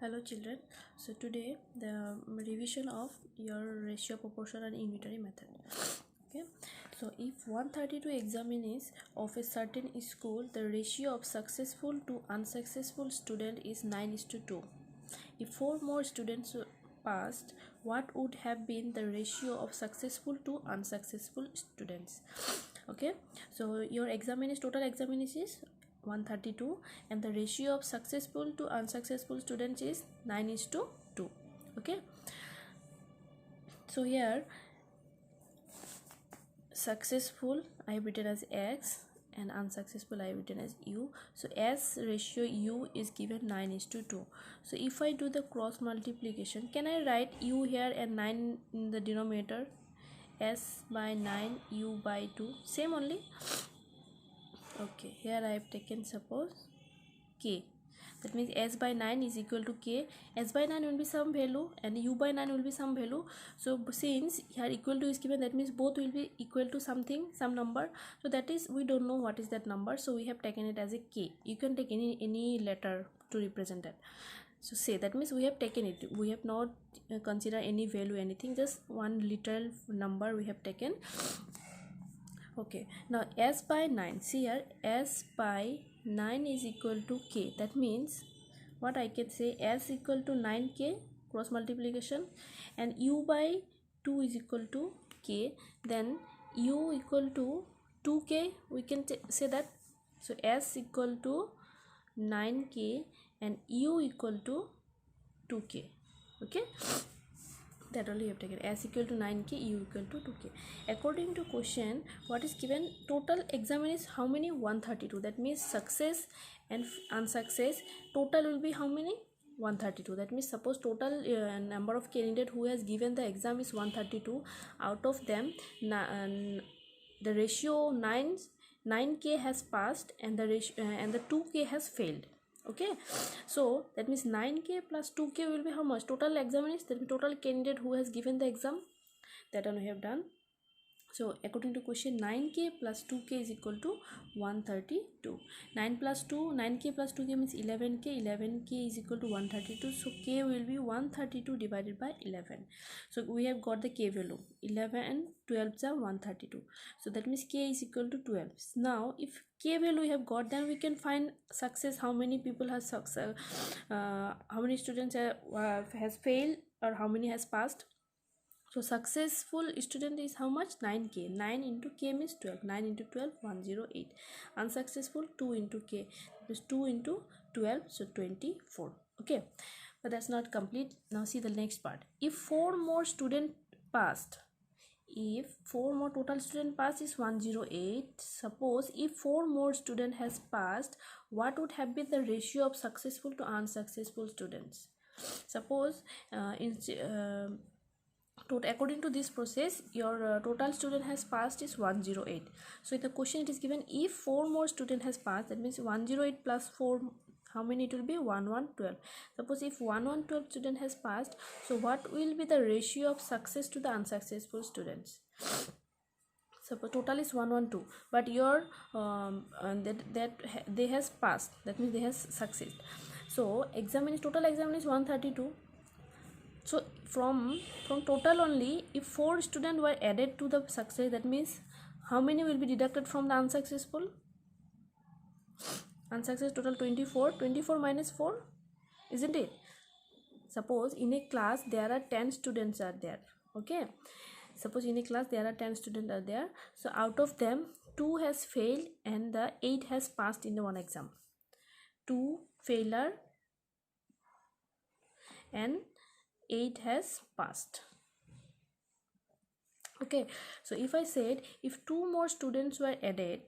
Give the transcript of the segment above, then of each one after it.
Hello children. So today the revision of your ratio, proportion and unitary method. Okay. So if 132 examinees of a certain school, the ratio of successful to unsuccessful student is 9:2. If 4 more students passed, what would have been the ratio of successful to unsuccessful students? Okay. So your total examinees is 132 and the ratio of successful to unsuccessful students is 9:2. Okay, so here successful I have written as X and unsuccessful I have written as U. So as ratio U is given 9:2. So if I do the cross multiplication, can I write U here and 9 in the denominator? S by 9, U by 2, same only. Okay, here I have taken suppose K. That means S by 9 is equal to K. S by 9 will be some value and U by 9 will be some value. So since here equal to is given, that means both will be equal to something, some number. So that is, we don't know what is that number, so we have taken it as a K. You can take any letter to represent that. So say that means we have taken it, we have not consider any value, anything, just one literal number we have taken. Okay, now S by 9, see here, S by 9 is equal to K. That means what I can say, S equal to 9K, cross multiplication, and U by 2 is equal to K, then U equal to 2K, we can say that. So S equal to 9K and U equal to 2K. Okay, that only you have taken. S equal to 9K, U equal to 2K. According to question, what is given, total examine is how many? 132. That means success and unsuccess total will be how many? 132. That means suppose total number of candidate who has given the exam is 132. Out of them the ratio 9K has passed and the ratio and the 2K has failed. Okay, so that means 9K plus 2K will be how much? Total examiners, that means total candidate who has given the exam. That one we have done. So according to question, 9K plus 2K is equal to 132. 9 plus 2, 9K plus 2K means 11K. 11K is equal to 132. So K will be 132 divided by 11. So we have got the K value. 11 and 12 are 132. So that means K is equal to 12. Now if K value we have got, then we can find success, how many people has success, how many students has failed or how many has passed. So successful student is how much? 9K. 9 into K means 12. 9 into 12, 108. Unsuccessful, 2 into K is 2 into 12, so 24. Okay, but that's not complete. Now see the next part. If 4 more students passed, if 4 more total student passed is 108. Suppose if 4 more student has passed, what would have been the ratio of successful to unsuccessful students? Suppose according to this process, your total student has passed is 108. So in the question it is given, if 4 more student has passed, that means 108 plus 4, how many it will be? 1112. Suppose if 1112 student has passed, so what will be the ratio of success to the unsuccessful students? Suppose total is 112, but your they has passed, that means they has succeeded. So total exam is 132. So from total only, if 4 students were added to the success, that means how many will be deducted from the unsuccessful? Unsuccess total 24. 24 minus 4, isn't it? Suppose in a class there are 10 students are there. Okay, suppose in a class there are 10 students are there. So out of them 2 has failed and the 8 has passed in the one exam. 2 failure and 8 has passed. Okay, so if I said if 2 more students were added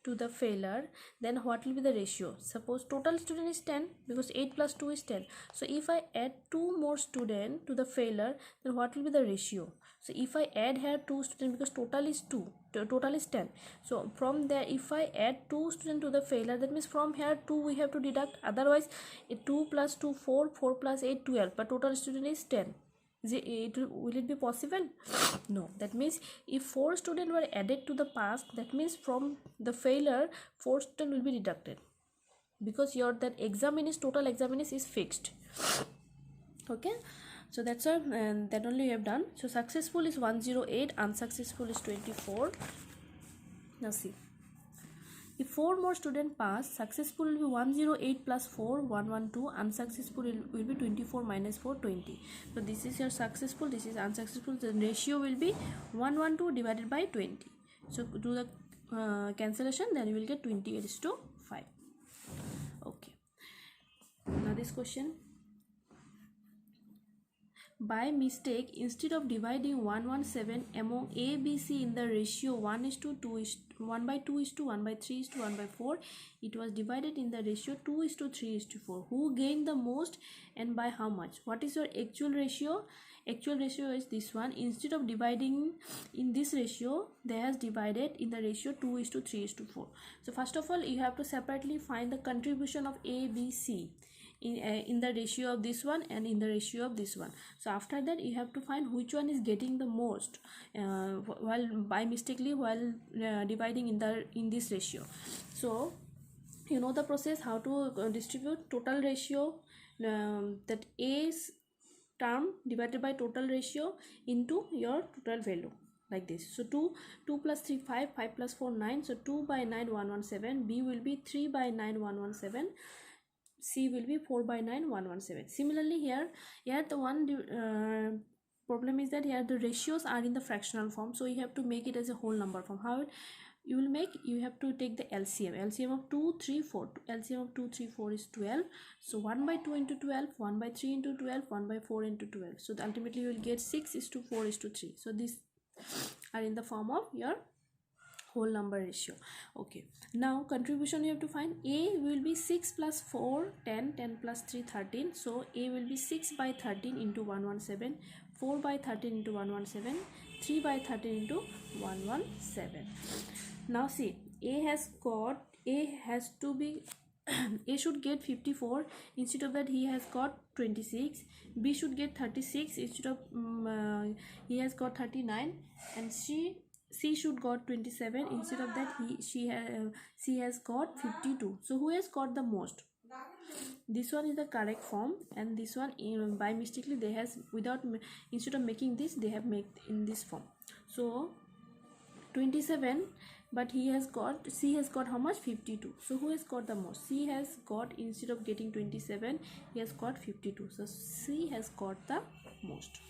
to the failure, then what will be the ratio? Suppose total student is 10 because 8 plus 2 is 10. So if I add 2 more students to the failure, then what will be the ratio? So if I add here 2 students, because total is 2, total is 10. So from there, if I add 2 students to the failure, that means from here 2 we have to deduct. Otherwise 2 plus 2 4, 4 plus 8 12, but total student is 10. Will it be possible? No. That means if 4 students were added to the past, that means from the failure 4 students will be deducted, because your that total examiners is fixed. Okay, so that's all, and that only we have done. So successful is 108, unsuccessful is 24. Now see, if 4 more students pass, successful will be 108 plus 4, 112, unsuccessful will be 24 minus 4, 20. So this is your successful, this is unsuccessful. The ratio will be 112 divided by 20. So do the cancellation, then you will get 28:5. Okay, now this question. By mistake, instead of dividing 117 among A, B, C in the ratio 1 by 2 is to 1 by 3 is to 1 by 4, it was divided in the ratio 2 is to 3 is to 4. Who gained the most and by how much? What is your actual ratio? Actual ratio is this one. Instead of dividing in this ratio, they has divided in the ratio 2 is to 3 is to 4. So first of all, you have to separately find the contribution of A, B, C in the ratio of this one and in the ratio of this one. So after that, you have to find which one is getting the most while by mistakenly while dividing in this ratio. So you know the process how to distribute total ratio, that A's term divided by total ratio into your total value, like this. So 2 plus 3 5, 5 plus 4 9, so 2 by 9 117, B will be 3 by 9 117, C will be 4 by 9 117. Similarly here the one problem is that here the ratios are in the fractional form, so you have to make it as a whole number form. How you will make? You have to take the LCM of 2 3 4. LCM of 2 3 4 is 12, so 1 by 2 into 12, 1 by 3 into 12, 1 by 4 into 12, so ultimately you will get 6 is to 4 is to 3. So these are in the form of your whole number ratio. Okay, now contribution you have to find. A will be 6 plus 4 10, 10 plus 3 13, so A will be 6 by 13 into 117, 4 by 13 into 117, 3 by 13 into 117. Now see, A has to be A should get 54, instead of that he has got 26. B should get 36, instead of he has got 39, and C should got 27, instead of that she has got 52. So who has got the most? This one is the correct form, and this one by mistakenly they has instead of making this they have made in this form. So 27, but C has got how much? 52. So who has got the most? C has got, instead of getting 27, he has got 52. So C has got the most.